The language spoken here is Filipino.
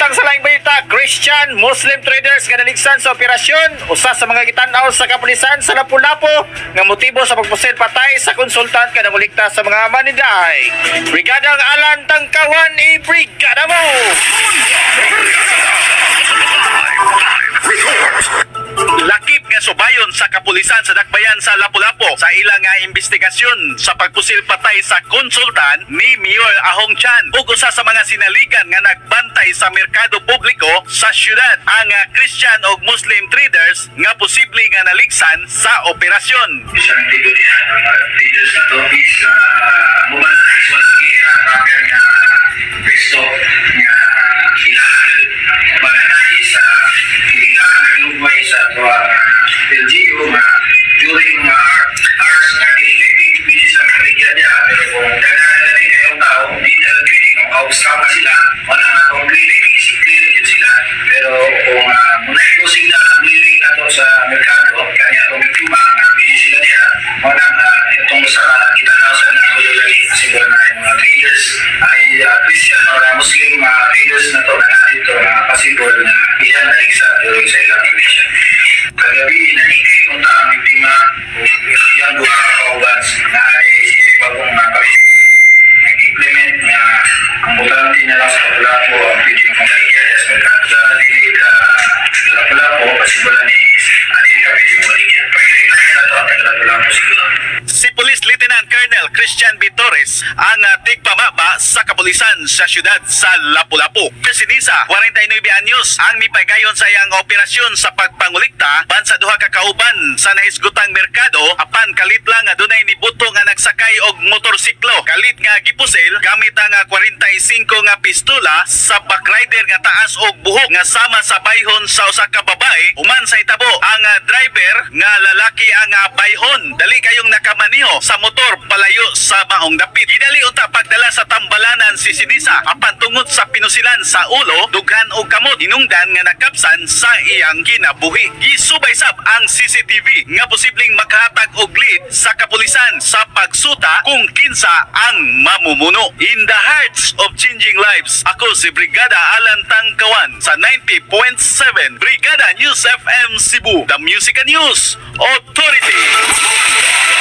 Samtang sa laing balita, Christian Muslim traders nga naligsan sa operasyon usa sa mga gitanaw sa kapulisan sa Lapu-Lapu nga motibo sa pagpusil patay sa konsultant nga nangulikta sa mga manindahay. Brigadang Alan Tangkawan, i-brigada mo! Lakip nga subayon sa kapulisan sa Dakbayan sa Lapu-Lapu sa ilang nga investigasyon sa pagpusil patay sa konsultan ni Mayor Ahong Chan ug usa sa mga sinaligan nga nagbantay sa merkado publiko sa syudad. Ang Christian ug Muslim traders nga posible nga naligsan sa operasyon. Isang tigo niya, traders na to is mubana is walagi rapper nga Cristo nga hilal mubana na is hiligaan naglugway sa tuwa LGU nga during hours nga di sa kaligyan niya, pero kung dagdagan kayong tao di na nag-clearing kung kausap na sila wala nga itong clearing isi-clear yun sila, pero kung munay ko sila ang clearing na to sa merkado kanya itong biktima nga busy sila niya wala nga itong sa kitanaw sa nagululali siguro na yung mga traders ay Christian o Muslim traders na to na dito na pasibol na ilan na sa during sa ilang operation. Kagabi nanikay kung ang biktima yung buha kauban na si bagong nag-implement na ang butante na lang sa Lapu-Lapu ang pwedeng maligyan sa merkado sa dinig Lapu-Lapu pasibulan ni anin kami yung maligyan. Pag-recline na ito ang Lapu-Lapu siguro. Si Police Lieutenant Colonel Christian B. Torres ang tigpamaba sa kapulisan sa syudad sa Lapu-Lapu. Sinisa, 49 anyos ang mipagayon sa iyang operasyon sa pagpangulikta ban sa duha ka kauban sa nahisgutang merkado apan kalit lang nga dunay nibuto nga nagsakay og motorsiklo. Kalit nga gipusil gamit ang 45 nga pistola sa backrider nga taas og buhok nga sama sa bayhon sa usa ka babae. Human sa itabo ang driver nga lalaki ang bayhon. Dali kayong nakamaniho sa motor palayo sa maong dapit. Gidali unta pagdala sa tambalanan si Sinisa apan tungod sa pinusilan sa ulo, dughan og kamot hinungdan nga nakapsan sa iyang kinabuhi. Gisubay sab ang CCTV nga posibleng makahatag og lead sa kapulisan sa pagsuta kung kinsa ang mamumuno. In the hearts of changing lives, ako si Brigada Alan Tangkawan sa 90.7 Brigada News FM Cebu, the Music and News Authority.